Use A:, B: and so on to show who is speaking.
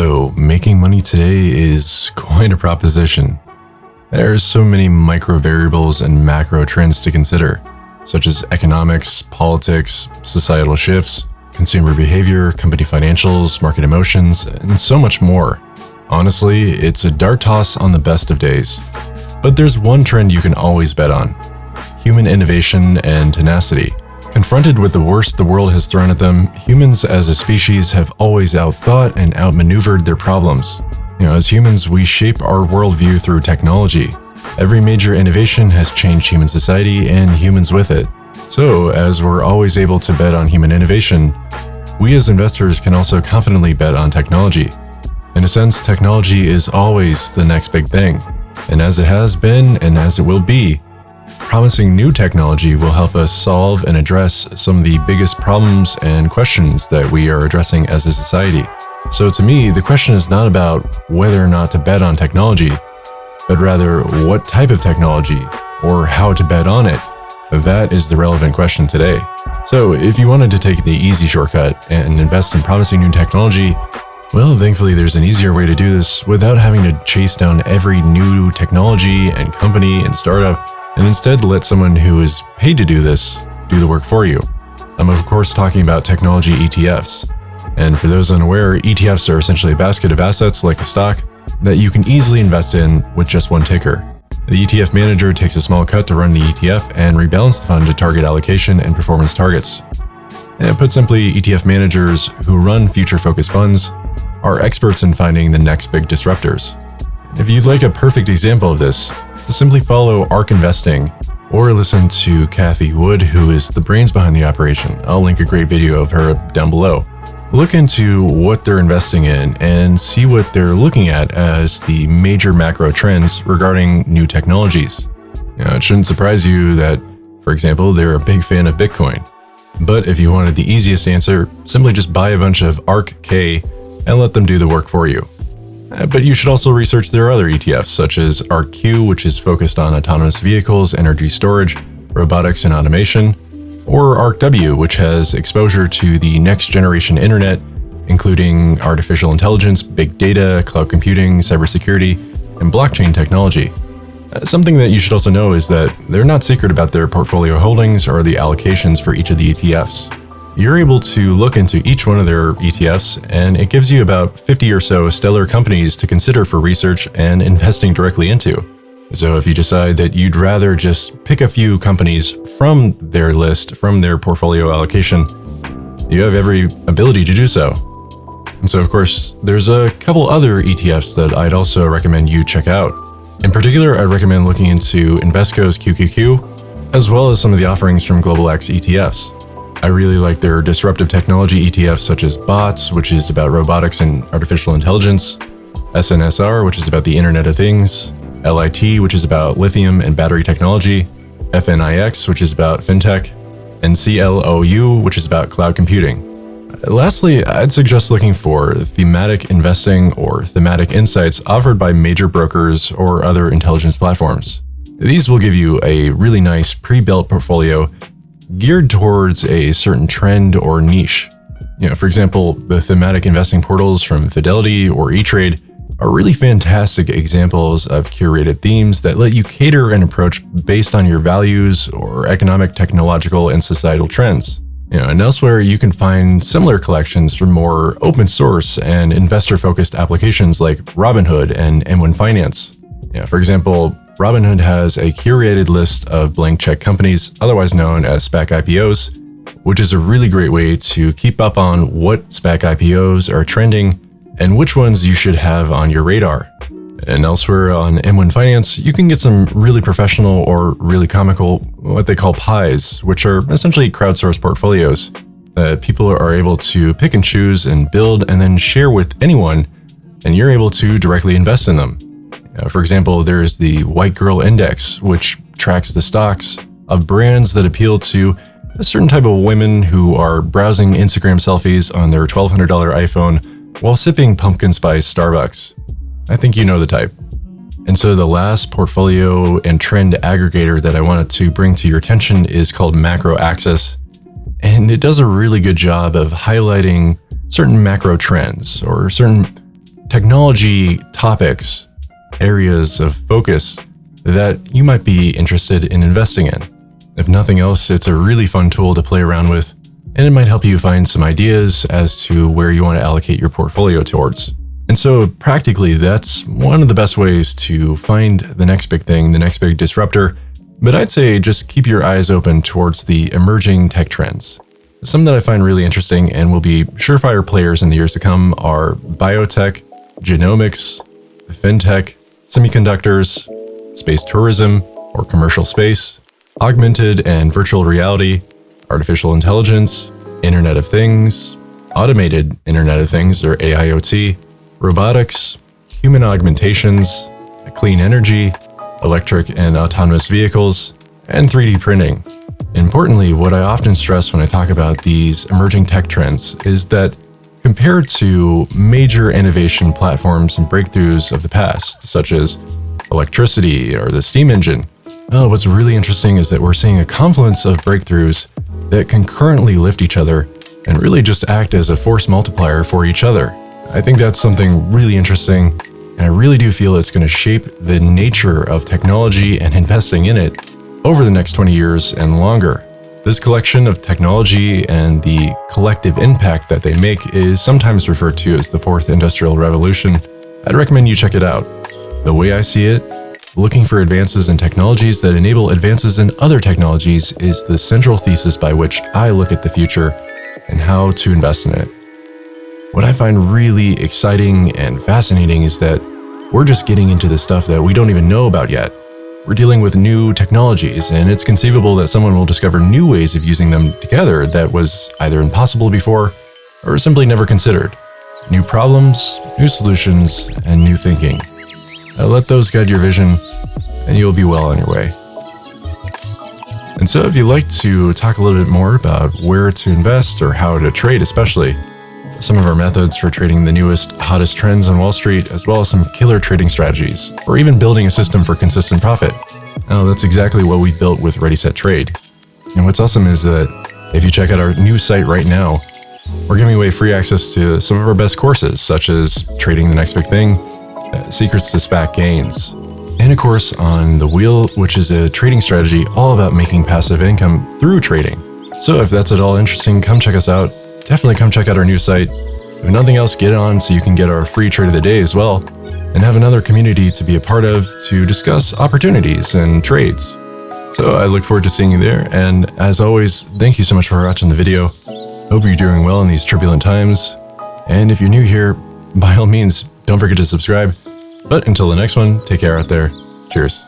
A: So making money today is quite a proposition. There's so many micro variables and macro trends to consider, such as economics, politics, societal shifts, consumer behavior, company financials, market emotions, and so much more. Honestly, it's a dart toss on the best of days. But there's one trend you can always bet on: human innovation and tenacity. Confronted with the worst the world has thrown at them, humans as a species have always outthought and outmaneuvered their problems. As humans, we shape our worldview through technology. Every major innovation has changed human society and humans with it. So, as we're always able to bet on human innovation, we as investors can also confidently bet on technology. In a sense, technology is always the next big thing. And as it has been and as it will be, promising new technology will help us solve and address some of the biggest problems and questions that we are addressing as a society. So to me, the question is not about whether or not to bet on technology, but rather what type of technology or how to bet on it. That is the relevant question today. So if you wanted to take the easy shortcut and invest in promising new technology, well, thankfully there's an easier way to do this without having to chase down every new technology and company and startup, and instead let someone who is paid to do this do the work for you. I'm of course talking about technology ETFs. And for those unaware, ETFs are essentially a basket of assets like a stock that you can easily invest in with just one ticker. The ETF manager takes a small cut to run the ETF and rebalance the fund to target allocation and performance targets. And put simply, ETF managers who run future-focused funds are experts in finding the next big disruptors. If you'd like a perfect example of this, simply follow ARK Investing or listen to Kathy Wood, who is the brains behind the operation. I'll link a great video of her down below. Look into what they're investing in and see what they're looking at as the major macro trends regarding new technologies. It shouldn't surprise you that, for example, they're a big fan of Bitcoin. But if you wanted the easiest answer, simply just buy a bunch of ARKK and let them do the work for you. But you should also research their other ETFs, such as ARKQ, which is focused on autonomous vehicles, energy storage, robotics, and automation, or ARKW, which has exposure to the next generation internet, including artificial intelligence, big data, cloud computing, cybersecurity, and blockchain technology. Something that you should also know is that they're not secret about their portfolio holdings or the allocations for each of the ETFs. You're able to look into each one of their ETFs, and it gives you about 50 or so stellar companies to consider for research and investing directly into. So if you decide that you'd rather just pick a few companies from their list, from their portfolio allocation, you have every ability to do so. And so of course, there's a couple other ETFs that I'd also recommend you check out. In particular, I'd recommend looking into Invesco's QQQ, as well as some of the offerings from Global X ETFs. I really like their disruptive technology ETFs such as BOTZ, which is about robotics and artificial intelligence, SNSR, which is about the Internet of Things, LIT, which is about lithium and battery technology, FNIX, which is about fintech, and CLOU, which is about cloud computing. Lastly, I'd suggest looking for thematic investing or thematic insights offered by major brokers or other intelligence platforms. These will give you a really nice pre-built portfolio geared towards a certain trend or niche. For example, the thematic investing portals from Fidelity or E-Trade are really fantastic examples of curated themes that let you cater an approach based on your values or economic, technological, and societal trends. And elsewhere, you can find similar collections from more open source and investor-focused applications like Robinhood and M1 Finance. For example, Robinhood has a curated list of blank check companies, otherwise known as SPAC IPOs, which is a really great way to keep up on what SPAC IPOs are trending and which ones you should have on your radar. And elsewhere on M1 Finance, you can get some really professional or really comical, what they call pies, which are essentially crowdsourced portfolios that people are able to pick and choose and build and then share with anyone, and you're able to directly invest in them. For example, there's the White Girl Index, which tracks the stocks of brands that appeal to a certain type of women who are browsing Instagram selfies on their $1,200 iPhone while sipping pumpkin spice Starbucks. I think you know the type. And so the last portfolio and trend aggregator that I wanted to bring to your attention is called Macro Access. And it does a really good job of highlighting certain macro trends or certain technology topics, areas of focus that you might be interested in investing in. If nothing else, it's a really fun tool to play around with, and it might help you find some ideas as to where you want to allocate your portfolio towards. And so practically, that's one of the best ways to find the next big thing, the next big disruptor. But I'd say just keep your eyes open towards the emerging tech trends. Some that I find really interesting and will be surefire players in the years to come are biotech, genomics, fintech, semiconductors, space tourism or commercial space, augmented and virtual reality, artificial intelligence, Internet of Things, automated Internet of Things or AIoT, robotics, human augmentations, clean energy, electric and autonomous vehicles, and 3D printing. Importantly, what I often stress when I talk about these emerging tech trends is that compared to major innovation platforms and breakthroughs of the past, such as electricity or the steam engine, what's really interesting is that we're seeing a confluence of breakthroughs that concurrently lift each other and really just act as a force multiplier for each other. I think that's something really interesting, and I really do feel it's going to shape the nature of technology and investing in it over the next 20 years and longer. This collection of technology and the collective impact that they make is sometimes referred to as the Fourth Industrial Revolution. I'd recommend you check it out. The way I see it, looking for advances in technologies that enable advances in other technologies is the central thesis by which I look at the future and how to invest in it. What I find really exciting and fascinating is that we're just getting into the stuff that we don't even know about yet. We're dealing with new technologies, and it's conceivable that someone will discover new ways of using them together that was either impossible before or simply never considered. New problems, new solutions, and new thinking. Let those guide your vision, and you'll be well on your way. And so if you'd like to talk a little bit more about where to invest or how to trade especially, some of our methods for trading the newest, hottest trends on Wall Street, as well as some killer trading strategies, or even building a system for consistent profit. Now, that's exactly what we built with ReadySetTrade. And what's awesome is that if you check out our new site right now, we're giving away free access to some of our best courses, such as Trading the Next Big Thing, Secrets to SPAC Gains, and a course on The Wheel, which is a trading strategy all about making passive income through trading. So if that's at all interesting, come check us out. Definitely come check out our new site. If nothing else, get on so you can get our free trade of the day as well, and have another community to be a part of to discuss opportunities and trades. So I look forward to seeing you there, and as always, thank you so much for watching the video. Hope you're doing well in these turbulent times, and if you're new here, by all means, don't forget to subscribe. But until the next one, take care out there. Cheers.